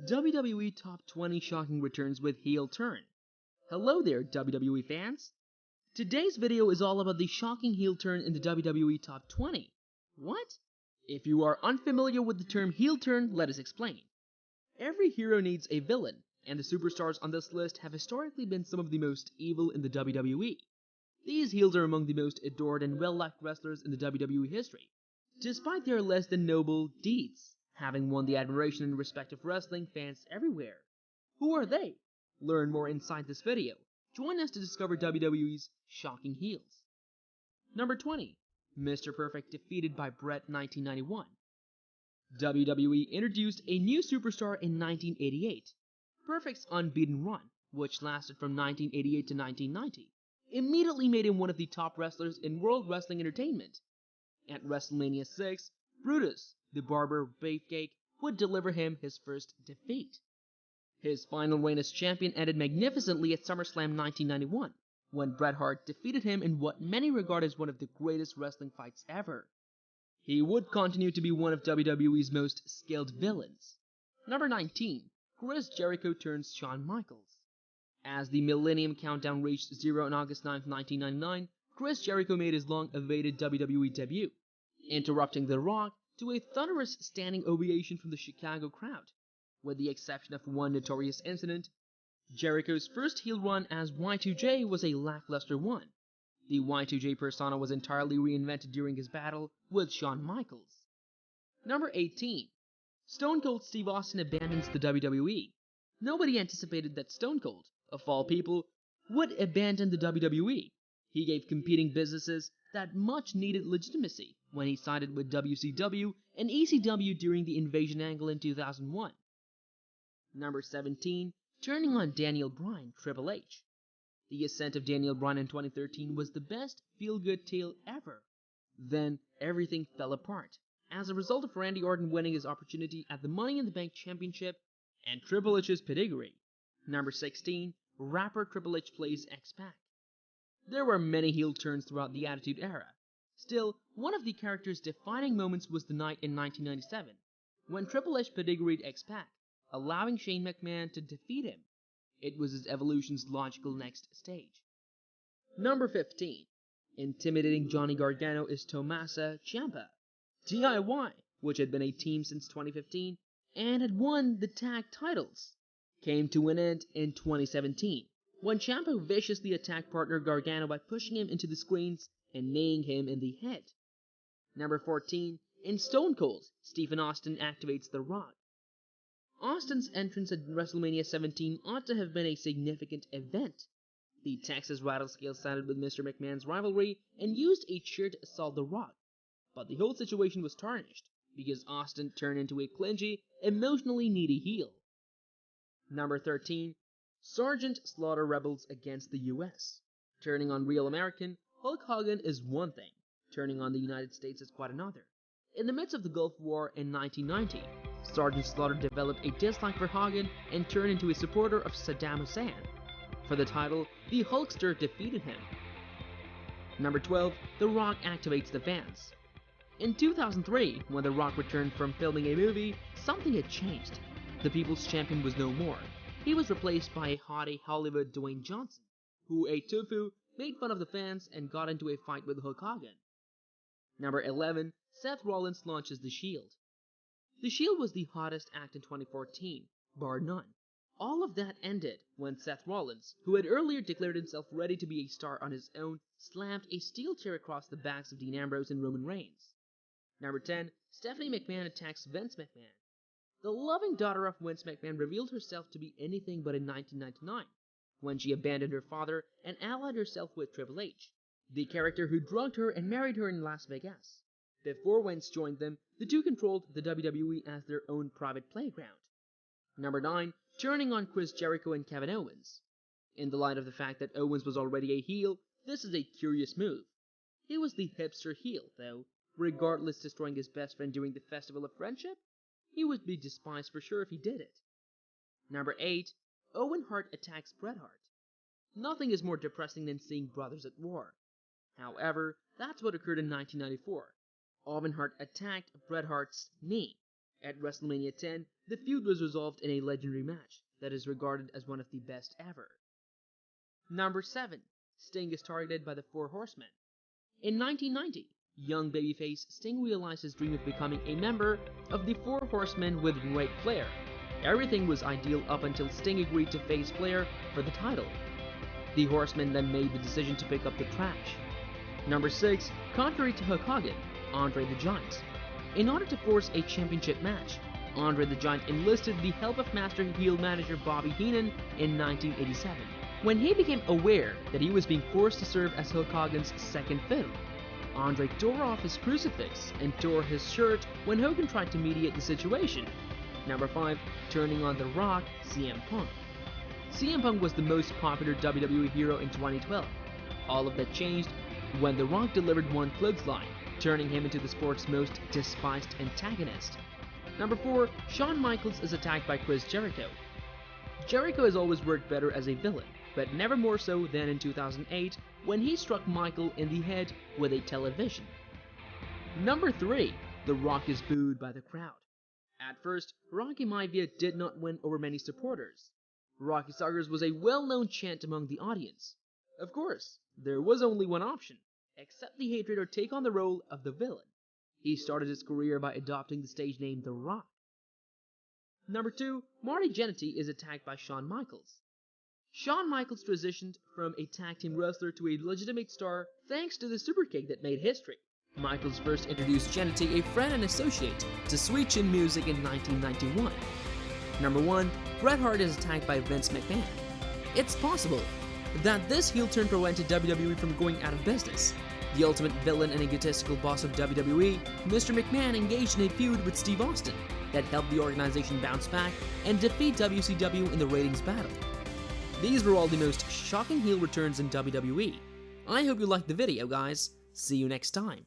WWE Top 20 Shocking Returns with Heel Turn. Hello there, WWE fans! Today's video is all about the shocking heel turn in the WWE Top 20. What? If you are unfamiliar with the term heel turn, let us explain. Every hero needs a villain, and the superstars on this list have historically been some of the most evil in the WWE. These heels are among the most adored and well-liked wrestlers in the WWE history, despite their less than noble deeds, having won the admiration and respect of wrestling fans everywhere. Who are they? Learn more inside this video. Join us to discover WWE's shocking heels. Number 20. Mr. Perfect defeated by Bret 1991. WWE introduced a new superstar in 1988. Perfect's unbeaten run, which lasted from 1988 to 1990, immediately made him one of the top wrestlers in World Wrestling Entertainment. At WrestleMania 6, Brutus, the Barber Beefcake, would deliver him his first defeat. His final reign as champion ended magnificently at SummerSlam 1991, when Bret Hart defeated him in what many regard as one of the greatest wrestling fights ever. He would continue to be one of WWE's most skilled villains. Number 19. Chris Jericho turns Shawn Michaels. As the Millennium Countdown reached 0 on August 9, 1999, Chris Jericho made his long-awaited WWE debut, interrupting The Rock to a thunderous standing ovation from the Chicago crowd. With the exception of one notorious incident, Jericho's first heel run as Y2J was a lackluster one. The Y2J persona was entirely reinvented during his battle with Shawn Michaels. Number 18. Stone Cold Steve Austin abandons the WWE. Nobody anticipated that Stone Cold, of all people, would abandon the WWE. He gave competing businesses that much-needed legitimacy when he sided with WCW and ECW during the Invasion angle in 2001. Number 17. Turning on Daniel Bryan, Triple H. The ascent of Daniel Bryan in 2013 was the best feel-good tale ever. Then, everything fell apart, as a result of Randy Orton winning his opportunity at the Money in the Bank Championship and Triple H's pedigree. Number 16. Rapper Triple H plays X-Pac. There were many heel turns throughout the Attitude Era. Still, one of the character's defining moments was the night in 1997, when Triple H pedigreed X-Pac, allowing Shane McMahon to defeat him. It was his evolution's logical next stage. Number 15. Intimidating Johnny Gargano is Tommaso Ciampa. DIY, which had been a team since 2015 and had won the tag titles, came to an end in 2017, when Ciampa viciously attacked partner Gargano by pushing him into the screens and kneeing him in the head. Number 14. In Stone Cold, Stephen Austin activates The Rock. Austin's entrance at WrestleMania 17 ought to have been a significant event. The Texas Rattlesnake sided with Mr. McMahon's rivalry and used a chair to assault The Rock, but the whole situation was tarnished because Austin turned into a clingy, emotionally needy heel. Number 13. Sergeant Slaughter rebels against the US. Turning on Real American, Hulk Hogan is one thing, turning on the United States is quite another. In the midst of the Gulf War in 1990, Sergeant Slaughter developed a dislike for Hogan and turned into a supporter of Saddam Hussein. For the title, the Hulkster defeated him. Number 12. The Rock activates the fans. In 2003, when The Rock returned from filming a movie, something had changed. The People's Champion was no more. He was replaced by a haughty Hollywood Dwayne Johnson, who ate tofu, made fun of the fans, and got into a fight with Hulk Hogan. Number 11. Seth Rollins launches The Shield. The Shield was the hottest act in 2014, bar none. All of that ended when Seth Rollins, who had earlier declared himself ready to be a star on his own, slammed a steel chair across the backs of Dean Ambrose and Roman Reigns. Number 10. Stephanie McMahon attacks Vince McMahon. The loving daughter of Vince McMahon revealed herself to be anything but in 1999, when she abandoned her father and allied herself with Triple H, the character who drugged her and married her in Las Vegas. Before Vince joined them, the two controlled the WWE as their own private playground. Number 9. Turning on Chris Jericho and Kevin Owens. In the light of the fact that Owens was already a heel, this is a curious move. He was the hipster heel, though, regardless destroying his best friend during the Festival of Friendship. He would be despised for sure if he did it. Number 8. Owen Hart attacks Bret Hart. Nothing is more depressing than seeing brothers at war. However, that's what occurred in 1994. Owen Hart attacked Bret Hart's knee. At WrestleMania 10, the feud was resolved in a legendary match that is regarded as one of the best ever. Number 7. Sting is targeted by the Four Horsemen. In 1990, young babyface Sting realized his dream of becoming a member of the Four Horsemen with Ric Flair. Everything was ideal up until Sting agreed to face Flair for the title. The Horsemen then made the decision to pick up the trash. Number 6. Contrary to Hulk Hogan, Andre the Giant. In order to force a championship match, Andre the Giant enlisted the help of master heel manager Bobby Heenan in 1987. When he became aware that he was being forced to serve as Hulk Hogan's second fiddle, Andre tore off his crucifix and tore his shirt when Hogan tried to mediate the situation. Number 5. Turning on The Rock, CM Punk. CM Punk was the most popular WWE hero in 2012. All of that changed when The Rock delivered one clothesline, turning him into the sport's most despised antagonist. Number 4. Shawn Michaels is attacked by Chris Jericho. Jericho has always worked better as a villain, but never more so than in 2008 when he struck Michael in the head with a television. Number 3. The Rock is booed by the crowd. At first, Rocky Maivia did not win over many supporters. Rocky Suckers was a well-known chant among the audience. Of course, there was only one option: accept the hatred or take on the role of the villain. He started his career by adopting the stage name The Rock. Number 2. Marty Jannetty is attacked by Shawn Michaels. Shawn Michaels transitioned from a tag team wrestler to a legitimate star thanks to the superkick that made history. Michaels first introduced Jannetty, a friend and associate, to Sweet Chin Music in 1991. Number 1. Bret Hart is attacked by Vince McMahon. It's possible that this heel turn prevented WWE from going out of business. The ultimate villain and egotistical boss of WWE, Mr. McMahon engaged in a feud with Steve Austin that helped the organization bounce back and defeat WCW in the ratings battle. These were all the most shocking heel returns in WWE. I hope you liked the video, guys. See you next time.